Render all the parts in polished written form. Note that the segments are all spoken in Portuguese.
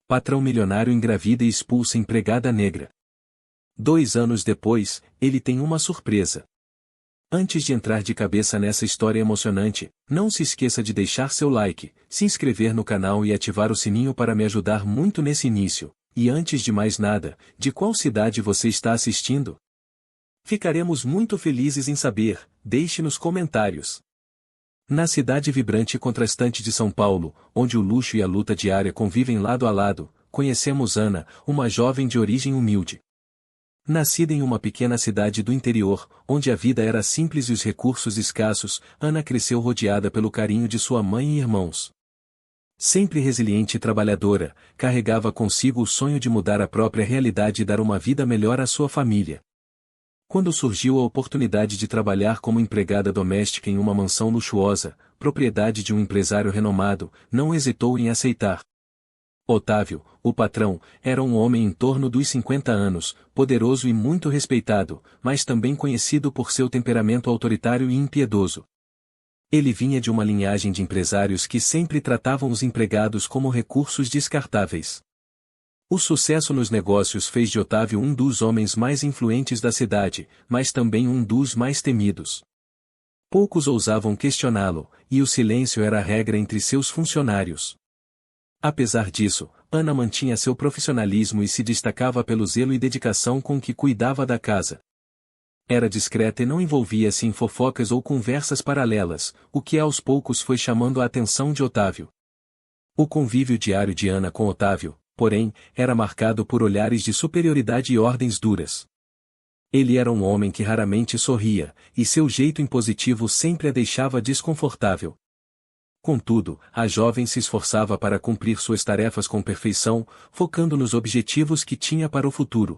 Patrão milionário engravida e expulsa empregada negra. 2 anos depois, ele tem uma surpresa. Antes de entrar de cabeça nessa história emocionante, não se esqueça de deixar seu like, se inscrever no canal e ativar o sininho para me ajudar muito nesse início. E antes de mais nada, de qual cidade você está assistindo? Ficaremos muito felizes em saber, deixe nos comentários. Na cidade vibrante e contrastante de São Paulo, onde o luxo e a luta diária convivem lado a lado, conhecemos Ana, uma jovem de origem humilde. Nascida em uma pequena cidade do interior, onde a vida era simples e os recursos escassos, Ana cresceu rodeada pelo carinho de sua mãe e irmãos. Sempre resiliente e trabalhadora, carregava consigo o sonho de mudar a própria realidade e dar uma vida melhor à sua família. Quando surgiu a oportunidade de trabalhar como empregada doméstica em uma mansão luxuosa, propriedade de um empresário renomado, não hesitou em aceitar. Otávio, o patrão, era um homem em torno dos 50 anos, poderoso e muito respeitado, mas também conhecido por seu temperamento autoritário e impiedoso. Ele vinha de uma linhagem de empresários que sempre tratavam os empregados como recursos descartáveis. O sucesso nos negócios fez de Otávio um dos homens mais influentes da cidade, mas também um dos mais temidos. Poucos ousavam questioná-lo, e o silêncio era a regra entre seus funcionários. Apesar disso, Ana mantinha seu profissionalismo e se destacava pelo zelo e dedicação com que cuidava da casa. Era discreta e não envolvia-se em fofocas ou conversas paralelas, o que aos poucos foi chamando a atenção de Otávio. O convívio diário de Ana com Otávio, porém, era marcado por olhares de superioridade e ordens duras. Ele era um homem que raramente sorria, e seu jeito impositivo sempre a deixava desconfortável. Contudo, a jovem se esforçava para cumprir suas tarefas com perfeição, focando nos objetivos que tinha para o futuro.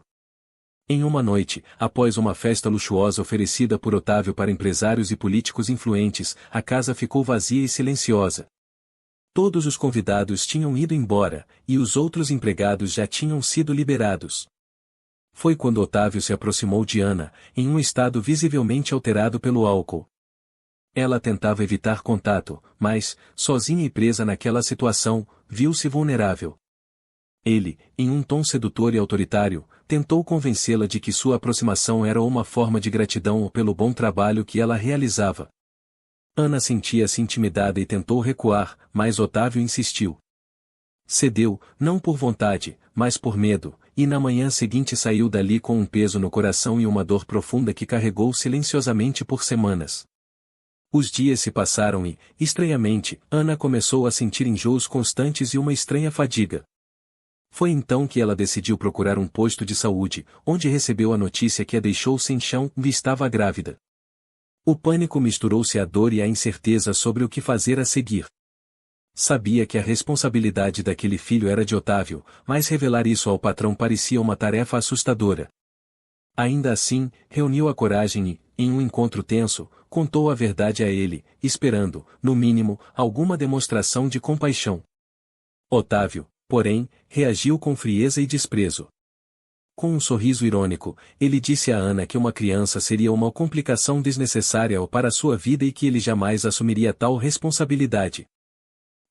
Em uma noite, após uma festa luxuosa oferecida por Otávio para empresários e políticos influentes, a casa ficou vazia e silenciosa. Todos os convidados tinham ido embora, e os outros empregados já tinham sido liberados. Foi quando Otávio se aproximou de Ana, em um estado visivelmente alterado pelo álcool. Ela tentava evitar contato, mas, sozinha e presa naquela situação, viu-se vulnerável. Ele, em um tom sedutor e autoritário, tentou convencê-la de que sua aproximação era uma forma de gratidão pelo bom trabalho que ela realizava. Ana sentia-se intimidada e tentou recuar, mas Otávio insistiu. Cedeu, não por vontade, mas por medo, e na manhã seguinte saiu dali com um peso no coração e uma dor profunda que carregou silenciosamente por semanas. Os dias se passaram e, estranhamente, Ana começou a sentir enjoos constantes e uma estranha fadiga. Foi então que ela decidiu procurar um posto de saúde, onde recebeu a notícia que a deixou sem chão e estava grávida. O pânico misturou-se à dor e à incerteza sobre o que fazer a seguir. Sabia que a responsabilidade daquele filho era de Otávio, mas revelar isso ao patrão parecia uma tarefa assustadora. Ainda assim, reuniu a coragem e, em um encontro tenso, contou a verdade a ele, esperando, no mínimo, alguma demonstração de compaixão. Otávio, porém, reagiu com frieza e desprezo. Com um sorriso irônico, ele disse a Ana que uma criança seria uma complicação desnecessária para sua vida e que ele jamais assumiria tal responsabilidade.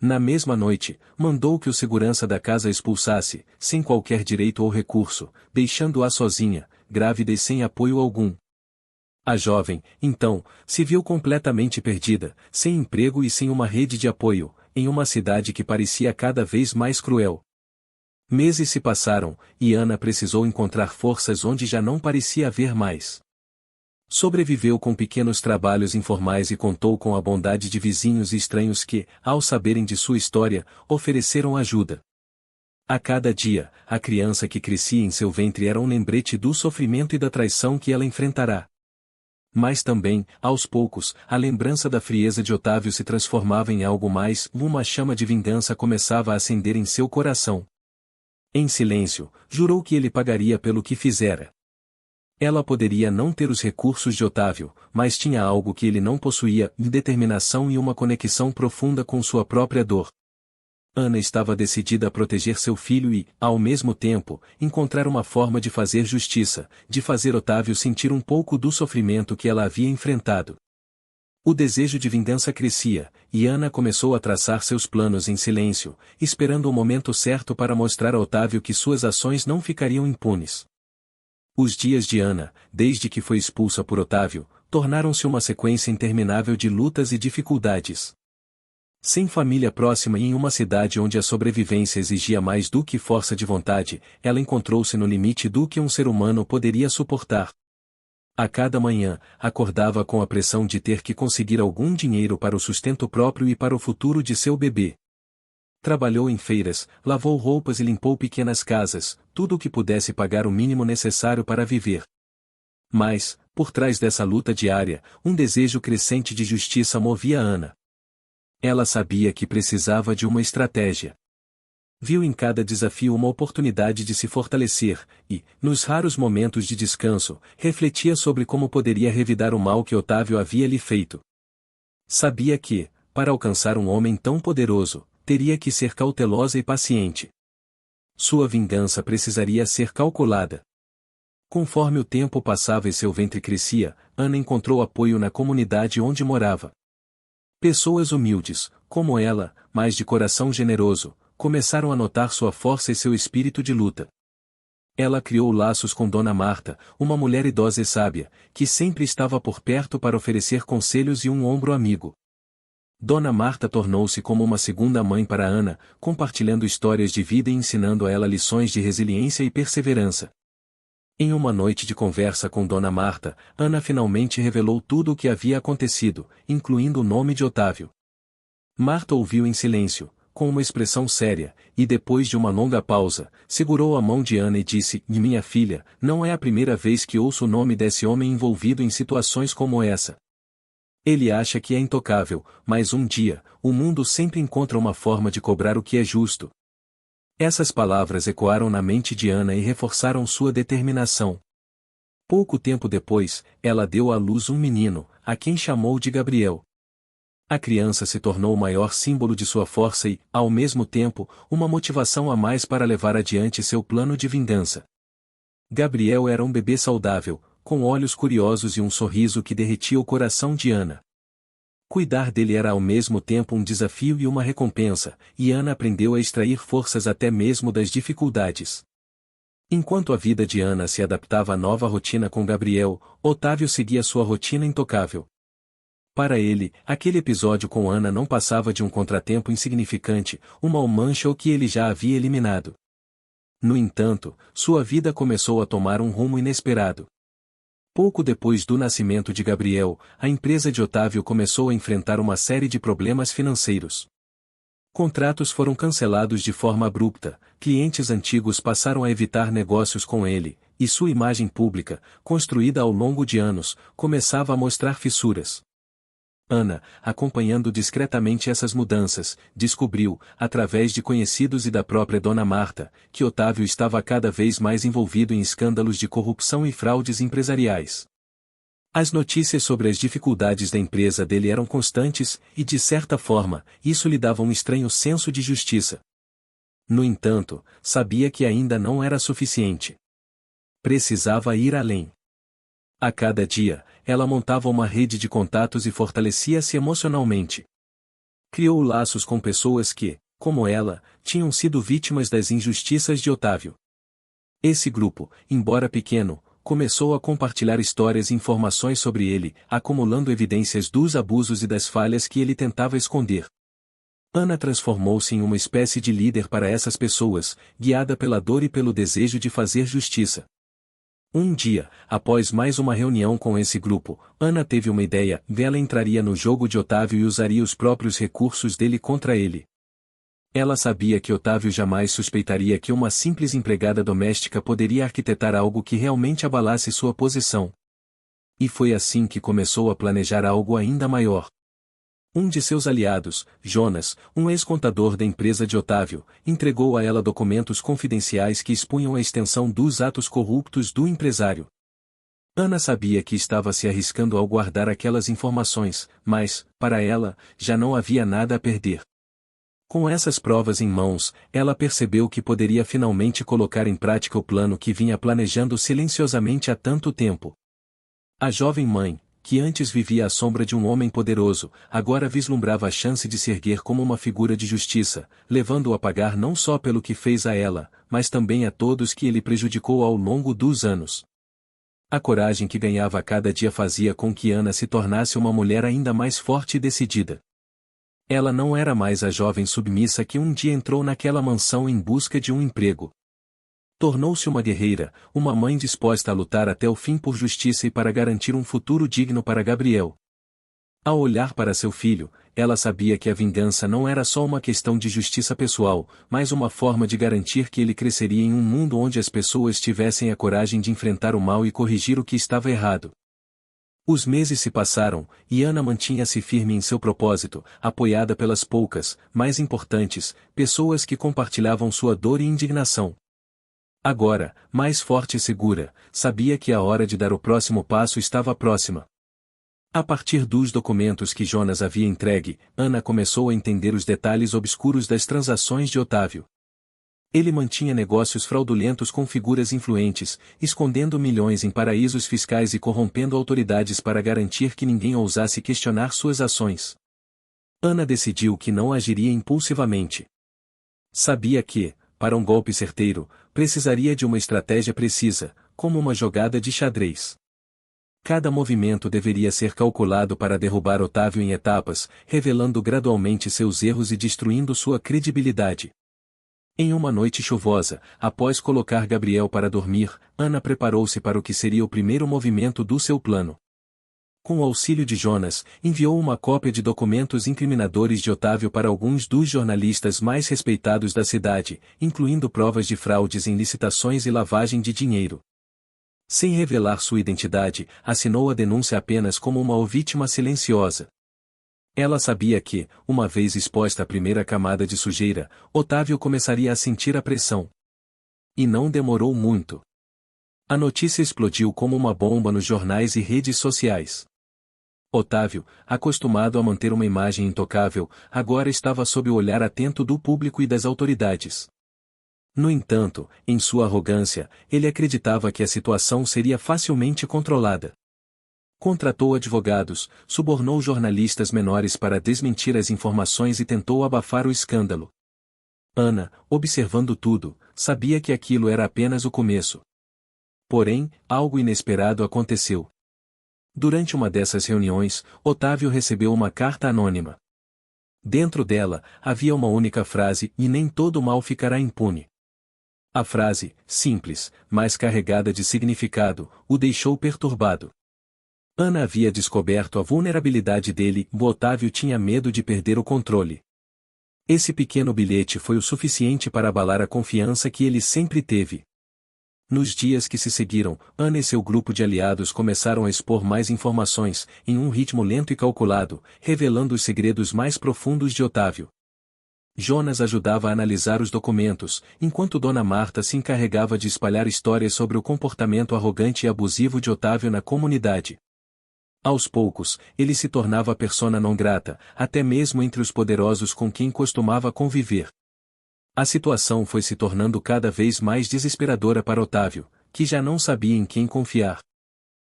Na mesma noite, mandou que o segurança da casa a expulsasse, sem qualquer direito ou recurso, deixando-a sozinha, grávida e sem apoio algum. A jovem, então, se viu completamente perdida, sem emprego e sem uma rede de apoio, em uma cidade que parecia cada vez mais cruel. Meses se passaram, e Ana precisou encontrar forças onde já não parecia haver mais. Sobreviveu com pequenos trabalhos informais e contou com a bondade de vizinhos e estranhos que, ao saberem de sua história, ofereceram ajuda. A cada dia, a criança que crescia em seu ventre era um lembrete do sofrimento e da traição que ela enfrentará. Mas também, aos poucos, a lembrança da frieza de Otávio se transformava em algo mais, uma chama de vingança começava a acender em seu coração. Em silêncio, jurou que ele pagaria pelo que fizera. Ela poderia não ter os recursos de Otávio, mas tinha algo que ele não possuía, determinação e uma conexão profunda com sua própria dor. Ana estava decidida a proteger seu filho e, ao mesmo tempo, encontrar uma forma de fazer justiça, de fazer Otávio sentir um pouco do sofrimento que ela havia enfrentado. O desejo de vingança crescia, e Ana começou a traçar seus planos em silêncio, esperando o momento certo para mostrar a Otávio que suas ações não ficariam impunes. Os dias de Ana, desde que foi expulsa por Otávio, tornaram-se uma sequência interminável de lutas e dificuldades. Sem família próxima e em uma cidade onde a sobrevivência exigia mais do que força de vontade, ela encontrou-se no limite do que um ser humano poderia suportar. A cada manhã, acordava com a pressão de ter que conseguir algum dinheiro para o sustento próprio e para o futuro de seu bebê. Trabalhou em feiras, lavou roupas e limpou pequenas casas, tudo o que pudesse pagar o mínimo necessário para viver. Mas, por trás dessa luta diária, um desejo crescente de justiça movia Ana. Ela sabia que precisava de uma estratégia. Viu em cada desafio uma oportunidade de se fortalecer, e, nos raros momentos de descanso, refletia sobre como poderia revidar o mal que Otávio havia lhe feito. Sabia que, para alcançar um homem tão poderoso, teria que ser cautelosa e paciente. Sua vingança precisaria ser calculada. Conforme o tempo passava e seu ventre crescia, Ana encontrou apoio na comunidade onde morava. Pessoas humildes, como ela, mas de coração generoso, começaram a notar sua força e seu espírito de luta. Ela criou laços com Dona Marta, uma mulher idosa e sábia, que sempre estava por perto para oferecer conselhos e um ombro amigo. Dona Marta tornou-se como uma segunda mãe para Ana, compartilhando histórias de vida e ensinando a ela lições de resiliência e perseverança. Em uma noite de conversa com Dona Marta, Ana finalmente revelou tudo o que havia acontecido, incluindo o nome de Otávio. Marta ouviu em silêncio, com uma expressão séria, e depois de uma longa pausa, segurou a mão de Ana e disse: "Minha filha, não é a primeira vez que ouço o nome desse homem envolvido em situações como essa. Ele acha que é intocável, mas um dia, o mundo sempre encontra uma forma de cobrar o que é justo." Essas palavras ecoaram na mente de Ana e reforçaram sua determinação. Pouco tempo depois, ela deu à luz um menino, a quem chamou de Gabriel. A criança se tornou o maior símbolo de sua força e, ao mesmo tempo, uma motivação a mais para levar adiante seu plano de vingança. Gabriel era um bebê saudável, com olhos curiosos e um sorriso que derretia o coração de Ana. Cuidar dele era ao mesmo tempo um desafio e uma recompensa, e Ana aprendeu a extrair forças até mesmo das dificuldades. Enquanto a vida de Ana se adaptava à nova rotina com Gabriel, Otávio seguia sua rotina intocável. Para ele, aquele episódio com Ana não passava de um contratempo insignificante, uma mancha que ele já havia eliminado. No entanto, sua vida começou a tomar um rumo inesperado. Pouco depois do nascimento de Gabriel, a empresa de Otávio começou a enfrentar uma série de problemas financeiros. Contratos foram cancelados de forma abrupta, clientes antigos passaram a evitar negócios com ele, e sua imagem pública, construída ao longo de anos, começava a mostrar fissuras. Ana, acompanhando discretamente essas mudanças, descobriu, através de conhecidos e da própria Dona Marta, que Otávio estava cada vez mais envolvido em escândalos de corrupção e fraudes empresariais. As notícias sobre as dificuldades da empresa dele eram constantes, e de certa forma, isso lhe dava um estranho senso de justiça. No entanto, sabia que ainda não era suficiente. Precisava ir além. A cada dia, ela montava uma rede de contatos e fortalecia-se emocionalmente. Criou laços com pessoas que, como ela, tinham sido vítimas das injustiças de Otávio. Esse grupo, embora pequeno, começou a compartilhar histórias e informações sobre ele, acumulando evidências dos abusos e das falhas que ele tentava esconder. Ana transformou-se em uma espécie de líder para essas pessoas, guiada pela dor e pelo desejo de fazer justiça. Um dia, após mais uma reunião com esse grupo, Ana teve uma ideia: ela entraria no jogo de Otávio e usaria os próprios recursos dele contra ele. Ela sabia que Otávio jamais suspeitaria que uma simples empregada doméstica poderia arquitetar algo que realmente abalasse sua posição. E foi assim que começou a planejar algo ainda maior. Um de seus aliados, Jonas, um ex-contador da empresa de Otávio, entregou a ela documentos confidenciais que expunham a extensão dos atos corruptos do empresário. Ana sabia que estava se arriscando ao guardar aquelas informações, mas, para ela, já não havia nada a perder. Com essas provas em mãos, ela percebeu que poderia finalmente colocar em prática o plano que vinha planejando silenciosamente há tanto tempo. A jovem mãe, que antes vivia à sombra de um homem poderoso, agora vislumbrava a chance de se erguer como uma figura de justiça, levando-o a pagar não só pelo que fez a ela, mas também a todos que ele prejudicou ao longo dos anos. A coragem que ganhava a cada dia fazia com que Ana se tornasse uma mulher ainda mais forte e decidida. Ela não era mais a jovem submissa que um dia entrou naquela mansão em busca de um emprego. Tornou-se uma guerreira, uma mãe disposta a lutar até o fim por justiça e para garantir um futuro digno para Gabriel. Ao olhar para seu filho, ela sabia que a vingança não era só uma questão de justiça pessoal, mas uma forma de garantir que ele cresceria em um mundo onde as pessoas tivessem a coragem de enfrentar o mal e corrigir o que estava errado. Os meses se passaram, e Ana mantinha-se firme em seu propósito, apoiada pelas poucas, mais importantes, pessoas que compartilhavam sua dor e indignação. Agora, mais forte e segura, sabia que a hora de dar o próximo passo estava próxima. A partir dos documentos que Jonas havia entregue, Ana começou a entender os detalhes obscuros das transações de Otávio. Ele mantinha negócios fraudulentos com figuras influentes, escondendo milhões em paraísos fiscais e corrompendo autoridades para garantir que ninguém ousasse questionar suas ações. Ana decidiu que não agiria impulsivamente. Sabia que, para um golpe certeiro, precisaria de uma estratégia precisa, como uma jogada de xadrez. Cada movimento deveria ser calculado para derrubar Otávio em etapas, revelando gradualmente seus erros e destruindo sua credibilidade. Em uma noite chuvosa, após colocar Gabriel para dormir, Ana preparou-se para o que seria o primeiro movimento do seu plano. Com o auxílio de Jonas, enviou uma cópia de documentos incriminadores de Otávio para alguns dos jornalistas mais respeitados da cidade, incluindo provas de fraudes em licitações e lavagem de dinheiro. Sem revelar sua identidade, assinou a denúncia apenas como uma vítima silenciosa. Ela sabia que, uma vez exposta à primeira camada de sujeira, Otávio começaria a sentir a pressão. E não demorou muito. A notícia explodiu como uma bomba nos jornais e redes sociais. Otávio, acostumado a manter uma imagem intocável, agora estava sob o olhar atento do público e das autoridades. No entanto, em sua arrogância, ele acreditava que a situação seria facilmente controlada. Contratou advogados, subornou jornalistas menores para desmentir as informações e tentou abafar o escândalo. Ana, observando tudo, sabia que aquilo era apenas o começo. Porém, algo inesperado aconteceu. Durante uma dessas reuniões, Otávio recebeu uma carta anônima. Dentro dela, havia uma única frase: "E nem todo mal ficará impune." A frase, simples, mas carregada de significado, o deixou perturbado. Ana havia descoberto a vulnerabilidade dele, o Otávio tinha medo de perder o controle. Esse pequeno bilhete foi o suficiente para abalar a confiança que ele sempre teve. Nos dias que se seguiram, Ana e seu grupo de aliados começaram a expor mais informações, em um ritmo lento e calculado, revelando os segredos mais profundos de Otávio. Jonas ajudava a analisar os documentos, enquanto Dona Marta se encarregava de espalhar histórias sobre o comportamento arrogante e abusivo de Otávio na comunidade. Aos poucos, ele se tornava persona non grata, até mesmo entre os poderosos com quem costumava conviver. A situação foi se tornando cada vez mais desesperadora para Otávio, que já não sabia em quem confiar.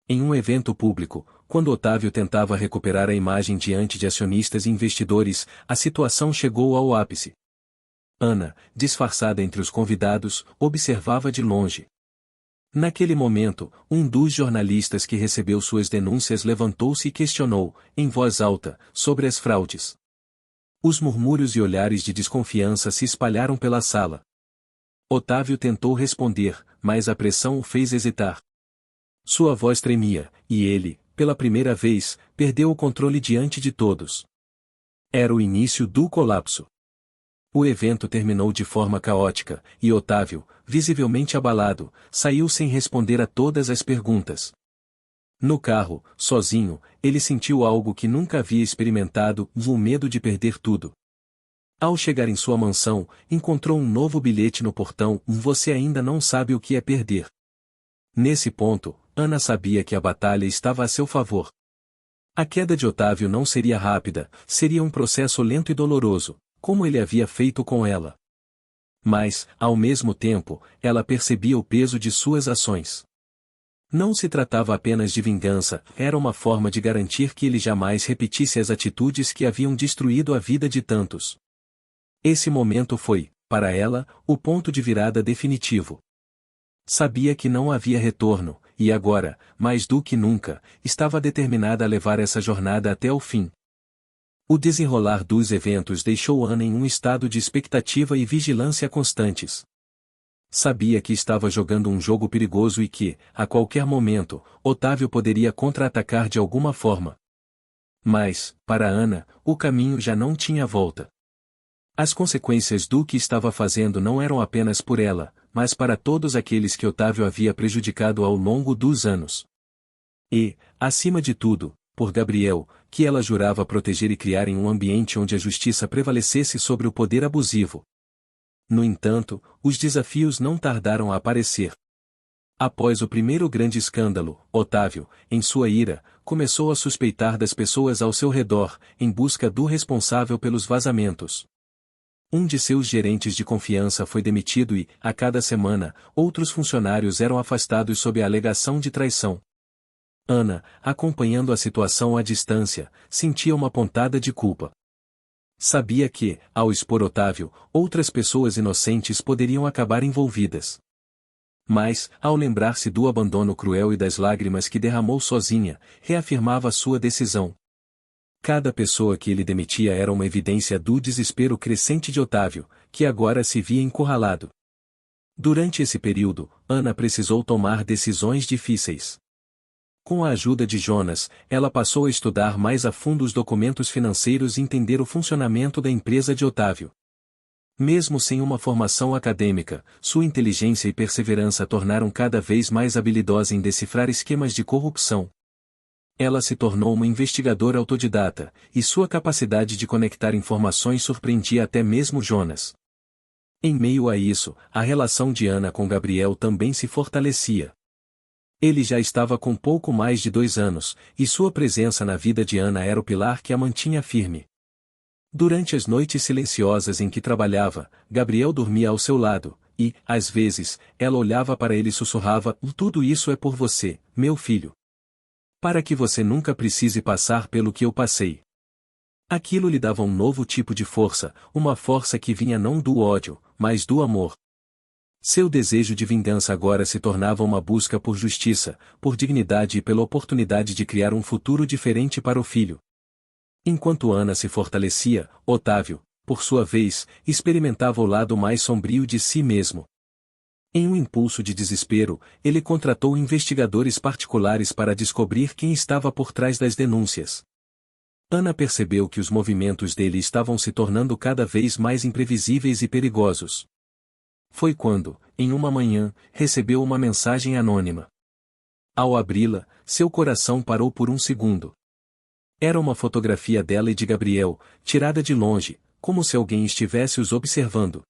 Em um evento público, quando Otávio tentava recuperar a imagem diante de acionistas e investidores, a situação chegou ao ápice. Ana, disfarçada entre os convidados, observava de longe. Naquele momento, um dos jornalistas que recebeu suas denúncias levantou-se e questionou, em voz alta, sobre as fraudes. Os murmúrios e olhares de desconfiança se espalharam pela sala. Otávio tentou responder, mas a pressão o fez hesitar. Sua voz tremia, e ele, pela primeira vez, perdeu o controle diante de todos. Era o início do colapso. O evento terminou de forma caótica, e Otávio, visivelmente abalado, saiu sem responder a todas as perguntas. No carro, sozinho, ele sentiu algo que nunca havia experimentado, o medo de perder tudo. Ao chegar em sua mansão, encontrou um novo bilhete no portão: "Você ainda não sabe o que é perder." Nesse ponto, Ana sabia que a batalha estava a seu favor. A queda de Otávio não seria rápida, seria um processo lento e doloroso, como ele havia feito com ela. Mas, ao mesmo tempo, ela percebia o peso de suas ações. Não se tratava apenas de vingança, era uma forma de garantir que ele jamais repetisse as atitudes que haviam destruído a vida de tantos. Esse momento foi, para ela, o ponto de virada definitivo. Sabia que não havia retorno, e agora, mais do que nunca, estava determinada a levar essa jornada até o fim. O desenrolar dos eventos deixou Ana em um estado de expectativa e vigilância constantes. Sabia que estava jogando um jogo perigoso e que, a qualquer momento, Otávio poderia contra-atacar de alguma forma. Mas, para Ana, o caminho já não tinha volta. As consequências do que estava fazendo não eram apenas por ela, mas para todos aqueles que Otávio havia prejudicado ao longo dos anos. E, acima de tudo, por Gabriel, que ela jurava proteger e criar em um ambiente onde a justiça prevalecesse sobre o poder abusivo. No entanto, os desafios não tardaram a aparecer. Após o primeiro grande escândalo, Otávio, em sua ira, começou a suspeitar das pessoas ao seu redor, em busca do responsável pelos vazamentos. Um de seus gerentes de confiança foi demitido e, a cada semana, outros funcionários eram afastados sob a alegação de traição. Ana, acompanhando a situação à distância, sentia uma pontada de culpa. Sabia que, ao expor Otávio, outras pessoas inocentes poderiam acabar envolvidas. Mas, ao lembrar-se do abandono cruel e das lágrimas que derramou sozinha, reafirmava sua decisão. Cada pessoa que ele demitia era uma evidência do desespero crescente de Otávio, que agora se via encurralado. Durante esse período, Ana precisou tomar decisões difíceis. Com a ajuda de Jonas, ela passou a estudar mais a fundo os documentos financeiros e entender o funcionamento da empresa de Otávio. Mesmo sem uma formação acadêmica, sua inteligência e perseverança a tornaram cada vez mais habilidosa em decifrar esquemas de corrupção. Ela se tornou uma investigadora autodidata, e sua capacidade de conectar informações surpreendia até mesmo Jonas. Em meio a isso, a relação de Ana com Gabriel também se fortalecia. Ele já estava com pouco mais de 2 anos, e sua presença na vida de Ana era o pilar que a mantinha firme. Durante as noites silenciosas em que trabalhava, Gabriel dormia ao seu lado, e, às vezes, ela olhava para ele e sussurrava: "Tudo isso é por você, meu filho. Para que você nunca precise passar pelo que eu passei." Aquilo lhe dava um novo tipo de força, uma força que vinha não do ódio, mas do amor. Seu desejo de vingança agora se tornava uma busca por justiça, por dignidade e pela oportunidade de criar um futuro diferente para o filho. Enquanto Ana se fortalecia, Otávio, por sua vez, experimentava o lado mais sombrio de si mesmo. Em um impulso de desespero, ele contratou investigadores particulares para descobrir quem estava por trás das denúncias. Ana percebeu que os movimentos dele estavam se tornando cada vez mais imprevisíveis e perigosos. Foi quando, em uma manhã, recebeu uma mensagem anônima. Ao abri-la, seu coração parou por um segundo. Era uma fotografia dela e de Gabriel, tirada de longe, como se alguém estivesse os observando.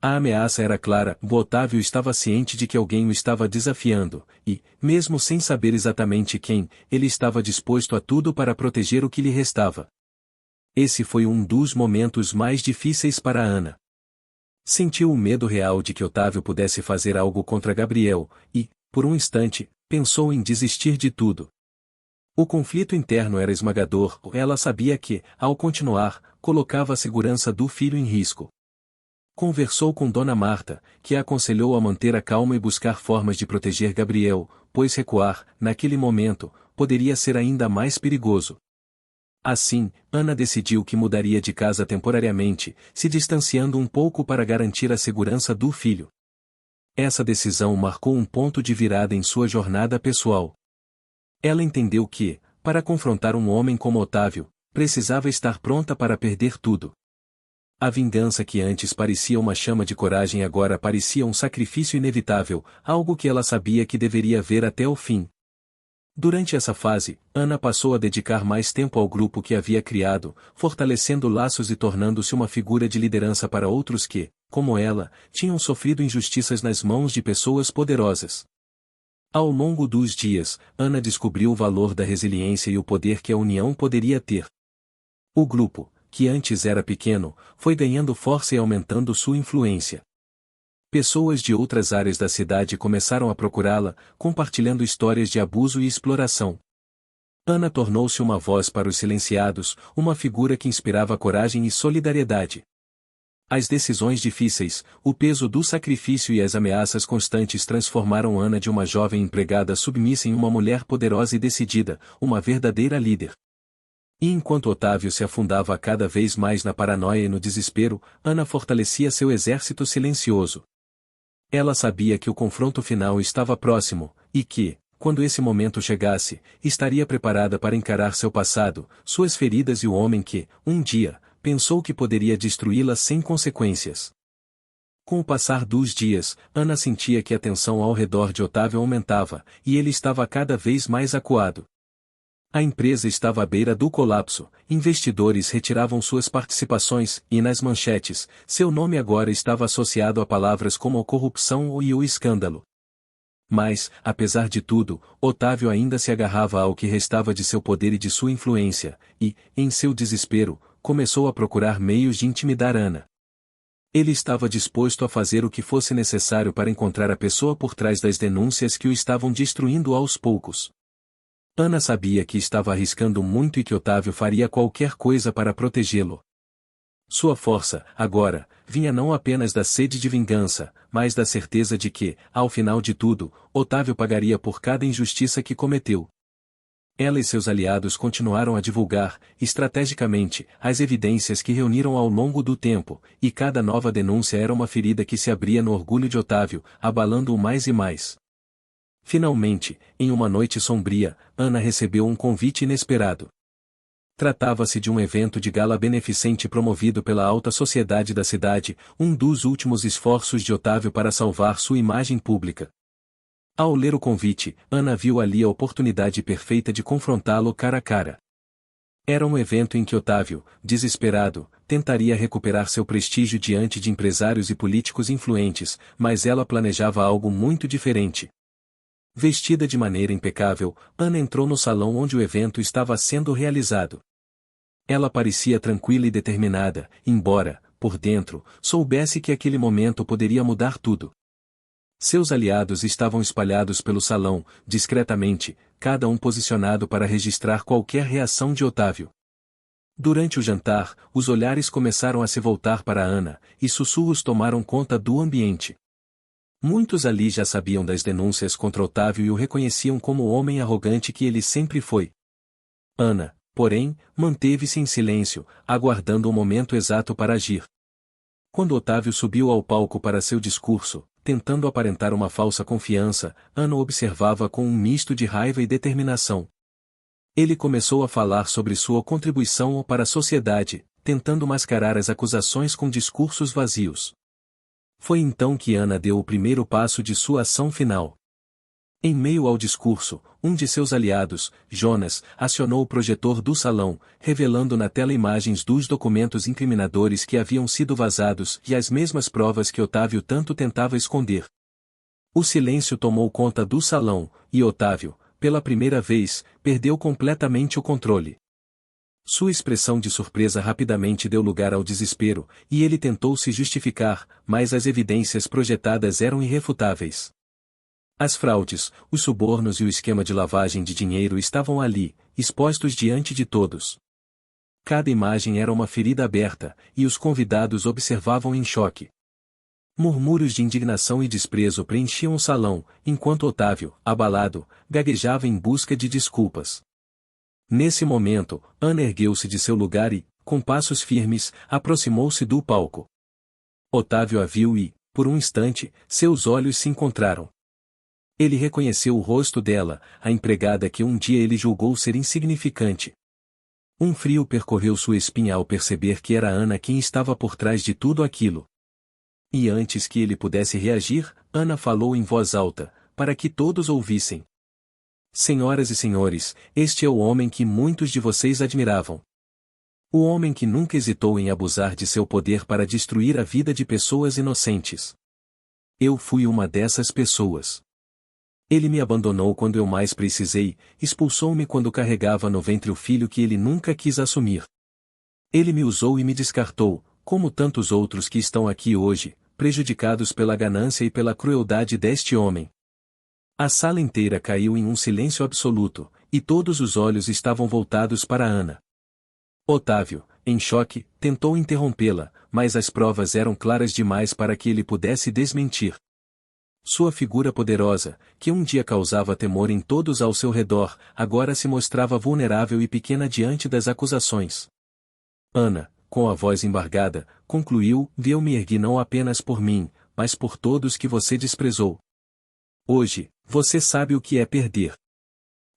A ameaça era clara, o Otávio estava ciente de que alguém o estava desafiando, e, mesmo sem saber exatamente quem, ele estava disposto a tudo para proteger o que lhe restava. Esse foi um dos momentos mais difíceis para Ana. Sentiu o medo real de que Otávio pudesse fazer algo contra Gabriel, e, por um instante, pensou em desistir de tudo. O conflito interno era esmagador, ela sabia que, ao continuar, colocava a segurança do filho em risco. Conversou com Dona Marta, que a aconselhou a manter a calma e buscar formas de proteger Gabriel, pois recuar, naquele momento, poderia ser ainda mais perigoso. Assim, Ana decidiu que mudaria de casa temporariamente, se distanciando um pouco para garantir a segurança do filho. Essa decisão marcou um ponto de virada em sua jornada pessoal. Ela entendeu que, para confrontar um homem como Otávio, precisava estar pronta para perder tudo. A vingança que antes parecia uma chama de coragem agora parecia um sacrifício inevitável, algo que ela sabia que deveria ver até o fim. Durante essa fase, Ana passou a dedicar mais tempo ao grupo que havia criado, fortalecendo laços e tornando-se uma figura de liderança para outros que, como ela, tinham sofrido injustiças nas mãos de pessoas poderosas. Ao longo dos dias, Ana descobriu o valor da resiliência e o poder que a união poderia ter. O grupo, que antes era pequeno, foi ganhando força e aumentando sua influência. Pessoas de outras áreas da cidade começaram a procurá-la, compartilhando histórias de abuso e exploração. Ana tornou-se uma voz para os silenciados, uma figura que inspirava coragem e solidariedade. As decisões difíceis, o peso do sacrifício e as ameaças constantes transformaram Ana de uma jovem empregada submissa em uma mulher poderosa e decidida, uma verdadeira líder. E enquanto Otávio se afundava cada vez mais na paranoia e no desespero, Ana fortalecia seu exército silencioso. Ela sabia que o confronto final estava próximo, e que, quando esse momento chegasse, estaria preparada para encarar seu passado, suas feridas e o homem que, um dia, pensou que poderia destruí-la sem consequências. Com o passar dos dias, Ana sentia que a tensão ao redor de Otávio aumentava, e ele estava cada vez mais acuado. A empresa estava à beira do colapso, investidores retiravam suas participações, e nas manchetes, seu nome agora estava associado a palavras como a corrupção e o escândalo. Mas, apesar de tudo, Otávio ainda se agarrava ao que restava de seu poder e de sua influência, e, em seu desespero, começou a procurar meios de intimidar Ana. Ele estava disposto a fazer o que fosse necessário para encontrar a pessoa por trás das denúncias que o estavam destruindo aos poucos. Ana sabia que estava arriscando muito e que Otávio faria qualquer coisa para protegê-lo. Sua força, agora, vinha não apenas da sede de vingança, mas da certeza de que, ao final de tudo, Otávio pagaria por cada injustiça que cometeu. Ela e seus aliados continuaram a divulgar, estrategicamente, as evidências que reuniram ao longo do tempo, e cada nova denúncia era uma ferida que se abria no orgulho de Otávio, abalando-o mais e mais. Finalmente, em uma noite sombria, Ana recebeu um convite inesperado. Tratava-se de um evento de gala beneficente promovido pela alta sociedade da cidade, um dos últimos esforços de Otávio para salvar sua imagem pública. Ao ler o convite, Ana viu ali a oportunidade perfeita de confrontá-lo cara a cara. Era um evento em que Otávio, desesperado, tentaria recuperar seu prestígio diante de empresários e políticos influentes, mas ela planejava algo muito diferente. Vestida de maneira impecável, Ana entrou no salão onde o evento estava sendo realizado. Ela parecia tranquila e determinada, embora, por dentro, soubesse que aquele momento poderia mudar tudo. Seus aliados estavam espalhados pelo salão, discretamente, cada um posicionado para registrar qualquer reação de Otávio. Durante o jantar, os olhares começaram a se voltar para Ana, e sussurros tomaram conta do ambiente. Muitos ali já sabiam das denúncias contra Otávio e o reconheciam como o homem arrogante que ele sempre foi. Ana, porém, manteve-se em silêncio, aguardando o momento exato para agir. Quando Otávio subiu ao palco para seu discurso, tentando aparentar uma falsa confiança, Ana o observava com um misto de raiva e determinação. Ele começou a falar sobre sua contribuição para a sociedade, tentando mascarar as acusações com discursos vazios. Foi então que Ana deu o primeiro passo de sua ação final. Em meio ao discurso, um de seus aliados, Jonas, acionou o projetor do salão, revelando na tela imagens dos documentos incriminadores que haviam sido vazados e as mesmas provas que Otávio tanto tentava esconder. O silêncio tomou conta do salão, e Otávio, pela primeira vez, perdeu completamente o controle. Sua expressão de surpresa rapidamente deu lugar ao desespero, e ele tentou se justificar, mas as evidências projetadas eram irrefutáveis. As fraudes, os subornos e o esquema de lavagem de dinheiro estavam ali, expostos diante de todos. Cada imagem era uma ferida aberta, e os convidados observavam em choque. Murmúrios de indignação e desprezo preenchiam o salão, enquanto Otávio, abalado, gaguejava em busca de desculpas. Nesse momento, Ana ergueu-se de seu lugar e, com passos firmes, aproximou-se do palco. Otávio a viu e, por um instante, seus olhos se encontraram. Ele reconheceu o rosto dela, a empregada que um dia ele julgou ser insignificante. Um frio percorreu sua espinha ao perceber que era Ana quem estava por trás de tudo aquilo. E antes que ele pudesse reagir, Ana falou em voz alta, para que todos ouvissem. Senhoras e senhores, este é o homem que muitos de vocês admiravam. O homem que nunca hesitou em abusar de seu poder para destruir a vida de pessoas inocentes. Eu fui uma dessas pessoas. Ele me abandonou quando eu mais precisei, expulsou-me quando carregava no ventre o filho que ele nunca quis assumir. Ele me usou e me descartou, como tantos outros que estão aqui hoje, prejudicados pela ganância e pela crueldade deste homem. A sala inteira caiu em um silêncio absoluto, e todos os olhos estavam voltados para Ana. Otávio, em choque, tentou interrompê-la, mas as provas eram claras demais para que ele pudesse desmentir. Sua figura poderosa, que um dia causava temor em todos ao seu redor, agora se mostrava vulnerável e pequena diante das acusações. Ana, com a voz embargada, concluiu: eu me ergui não apenas por mim, mas por todos que você desprezou. Hoje, você sabe o que é perder.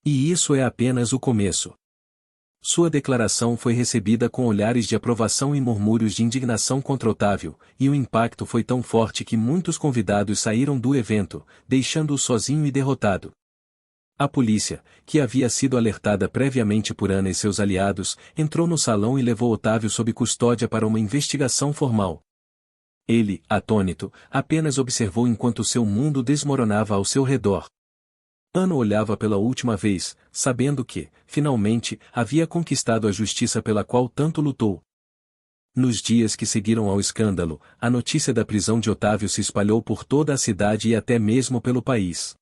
E isso é apenas o começo. Sua declaração foi recebida com olhares de aprovação e murmúrios de indignação contra Otávio, e o impacto foi tão forte que muitos convidados saíram do evento, deixando-o sozinho e derrotado. A polícia, que havia sido alertada previamente por Ana e seus aliados, entrou no salão e levou Otávio sob custódia para uma investigação formal. Ele, atônito, apenas observou enquanto seu mundo desmoronava ao seu redor. Ana olhava pela última vez, sabendo que, finalmente, havia conquistado a justiça pela qual tanto lutou. Nos dias que seguiram ao escândalo, a notícia da prisão de Otávio se espalhou por toda a cidade e até mesmo pelo país.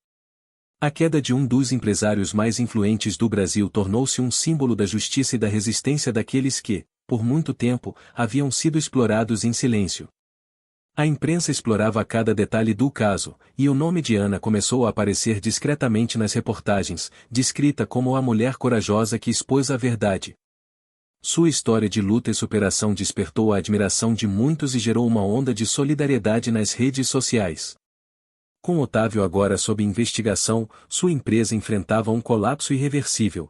A queda de um dos empresários mais influentes do Brasil tornou-se um símbolo da justiça e da resistência daqueles que, por muito tempo, haviam sido explorados em silêncio. A imprensa explorava cada detalhe do caso, e o nome de Ana começou a aparecer discretamente nas reportagens, descrita como a mulher corajosa que expôs a verdade. Sua história de luta e superação despertou a admiração de muitos e gerou uma onda de solidariedade nas redes sociais. Com Otávio agora sob investigação, sua empresa enfrentava um colapso irreversível.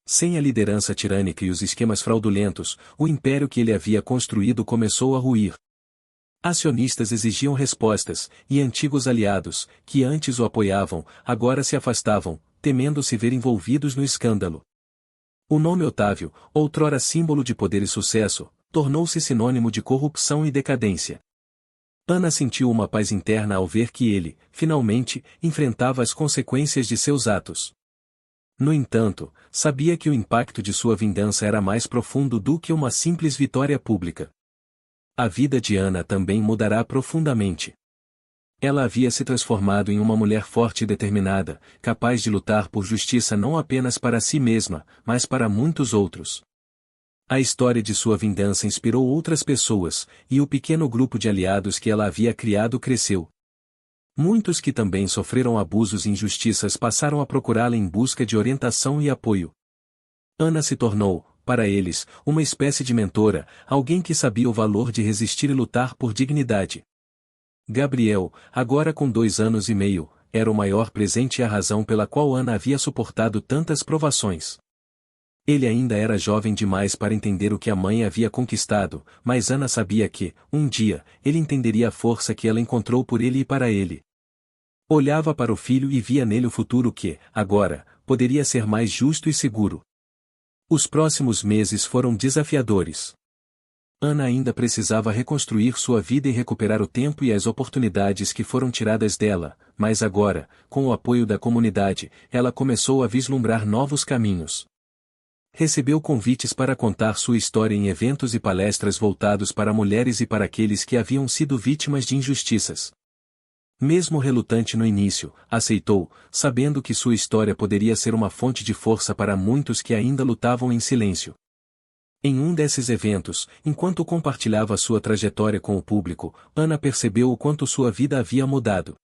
Sem a liderança tirânica e os esquemas fraudulentos, o império que ele havia construído começou a ruir. Acionistas exigiam respostas, e antigos aliados, que antes o apoiavam, agora se afastavam, temendo se ver envolvidos no escândalo. O nome Otávio, outrora símbolo de poder e sucesso, tornou-se sinônimo de corrupção e decadência. Ana sentiu uma paz interna ao ver que ele, finalmente, enfrentava as consequências de seus atos. No entanto, sabia que o impacto de sua vingança era mais profundo do que uma simples vitória pública. A vida de Ana também mudará profundamente. Ela havia se transformado em uma mulher forte e determinada, capaz de lutar por justiça não apenas para si mesma, mas para muitos outros. A história de sua vingança inspirou outras pessoas, e o pequeno grupo de aliados que ela havia criado cresceu. Muitos que também sofreram abusos e injustiças passaram a procurá-la em busca de orientação e apoio. Ana se tornou, para eles, uma espécie de mentora, alguém que sabia o valor de resistir e lutar por dignidade. Gabriel, agora com 2 anos e meio, era o maior presente e a razão pela qual Ana havia suportado tantas provações. Ele ainda era jovem demais para entender o que a mãe havia conquistado, mas Ana sabia que, um dia, ele entenderia a força que ela encontrou por ele e para ele. Olhava para o filho e via nele o futuro que, agora, poderia ser mais justo e seguro. Os próximos meses foram desafiadores. Ana ainda precisava reconstruir sua vida e recuperar o tempo e as oportunidades que foram tiradas dela, mas agora, com o apoio da comunidade, ela começou a vislumbrar novos caminhos. Recebeu convites para contar sua história em eventos e palestras voltados para mulheres e para aqueles que haviam sido vítimas de injustiças. Mesmo relutante no início, aceitou, sabendo que sua história poderia ser uma fonte de força para muitos que ainda lutavam em silêncio. Em um desses eventos, enquanto compartilhava sua trajetória com o público, Ana percebeu o quanto sua vida havia mudado.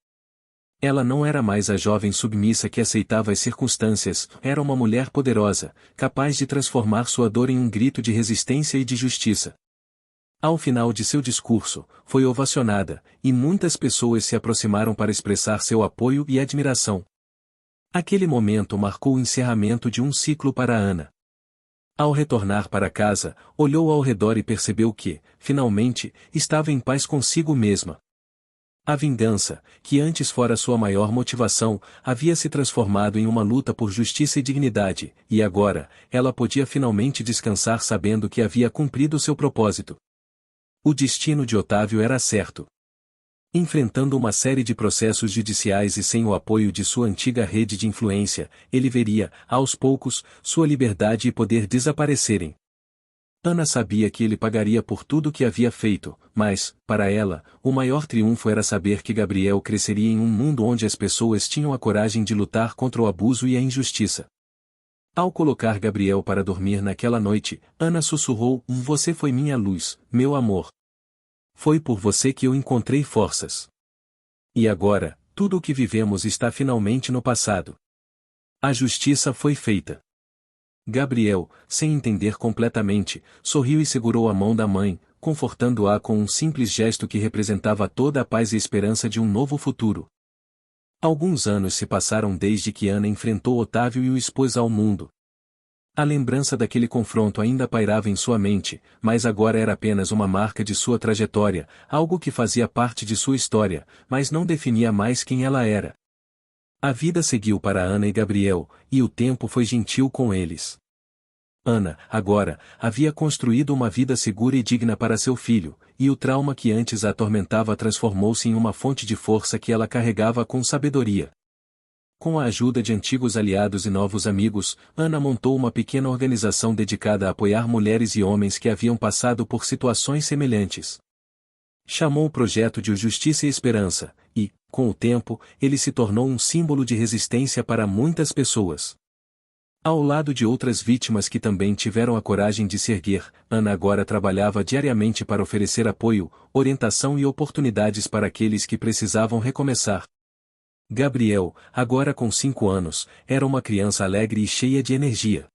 Ela não era mais a jovem submissa que aceitava as circunstâncias, era uma mulher poderosa, capaz de transformar sua dor em um grito de resistência e de justiça. Ao final de seu discurso, foi ovacionada, e muitas pessoas se aproximaram para expressar seu apoio e admiração. Aquele momento marcou o encerramento de um ciclo para Ana. Ao retornar para casa, olhou ao redor e percebeu que, finalmente, estava em paz consigo mesma. A vingança, que antes fora sua maior motivação, havia se transformado em uma luta por justiça e dignidade, e agora, ela podia finalmente descansar sabendo que havia cumprido seu propósito. O destino de Otávio era certo. Enfrentando uma série de processos judiciais e sem o apoio de sua antiga rede de influência, ele veria, aos poucos, sua liberdade e poder desaparecerem. Ana sabia que ele pagaria por tudo o que havia feito, mas, para ela, o maior triunfo era saber que Gabriel cresceria em um mundo onde as pessoas tinham a coragem de lutar contra o abuso e a injustiça. Ao colocar Gabriel para dormir naquela noite, Ana sussurrou: "Você foi minha luz, meu amor. Foi por você que eu encontrei forças. E agora, tudo o que vivemos está finalmente no passado. A justiça foi feita." Gabriel, sem entender completamente, sorriu e segurou a mão da mãe, confortando-a com um simples gesto que representava toda a paz e esperança de um novo futuro. Alguns anos se passaram desde que Ana enfrentou Otávio e o expôs ao mundo. A lembrança daquele confronto ainda pairava em sua mente, mas agora era apenas uma marca de sua trajetória, algo que fazia parte de sua história, mas não definia mais quem ela era. A vida seguiu para Ana e Gabriel, e o tempo foi gentil com eles. Ana, agora, havia construído uma vida segura e digna para seu filho, e o trauma que antes a atormentava transformou-se em uma fonte de força que ela carregava com sabedoria. Com a ajuda de antigos aliados e novos amigos, Ana montou uma pequena organização dedicada a apoiar mulheres e homens que haviam passado por situações semelhantes. Chamou o projeto de Justiça e Esperança, e, com o tempo, ele se tornou um símbolo de resistência para muitas pessoas. Ao lado de outras vítimas que também tiveram a coragem de se erguer, Ana agora trabalhava diariamente para oferecer apoio, orientação e oportunidades para aqueles que precisavam recomeçar. Gabriel, agora com 5 anos, era uma criança alegre e cheia de energia.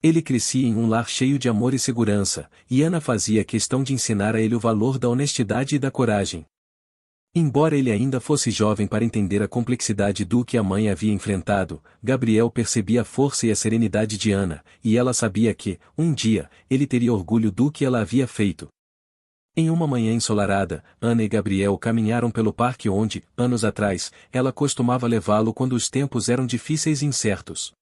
Ele crescia em um lar cheio de amor e segurança, e Ana fazia questão de ensinar a ele o valor da honestidade e da coragem. Embora ele ainda fosse jovem para entender a complexidade do que a mãe havia enfrentado, Gabriel percebia a força e a serenidade de Ana, e ela sabia que, um dia, ele teria orgulho do que ela havia feito. Em uma manhã ensolarada, Ana e Gabriel caminharam pelo parque onde, anos atrás, ela costumava levá-lo quando os tempos eram difíceis e incertos.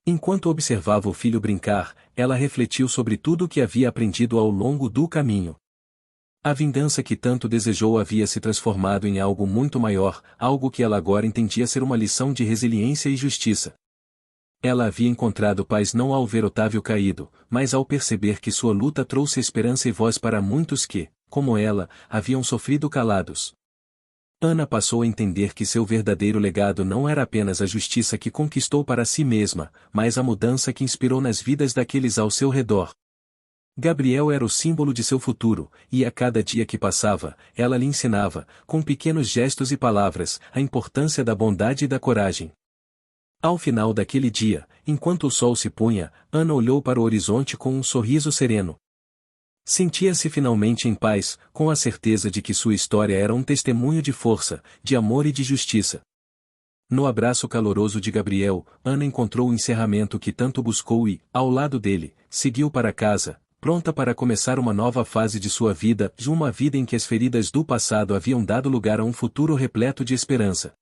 Enquanto observava o filho brincar, ela refletiu sobre tudo o que havia aprendido ao longo do caminho. A vingança que tanto desejou havia se transformado em algo muito maior, algo que ela agora entendia ser uma lição de resiliência e justiça. Ela havia encontrado paz não ao ver Otávio caído, mas ao perceber que sua luta trouxe esperança e voz para muitos que, como ela, haviam sofrido calados. Ana passou a entender que seu verdadeiro legado não era apenas a justiça que conquistou para si mesma, mas a mudança que inspirou nas vidas daqueles ao seu redor. Gabriel era o símbolo de seu futuro, e a cada dia que passava, ela lhe ensinava, com pequenos gestos e palavras, a importância da bondade e da coragem. Ao final daquele dia, enquanto o sol se punha, Ana olhou para o horizonte com um sorriso sereno. Sentia-se finalmente em paz, com a certeza de que sua história era um testemunho de força, de amor e de justiça. No abraço caloroso de Gabriel, Ana encontrou o encerramento que tanto buscou e, ao lado dele, seguiu para casa, pronta para começar uma nova fase de sua vida, uma vida em que as feridas do passado haviam dado lugar a um futuro repleto de esperança.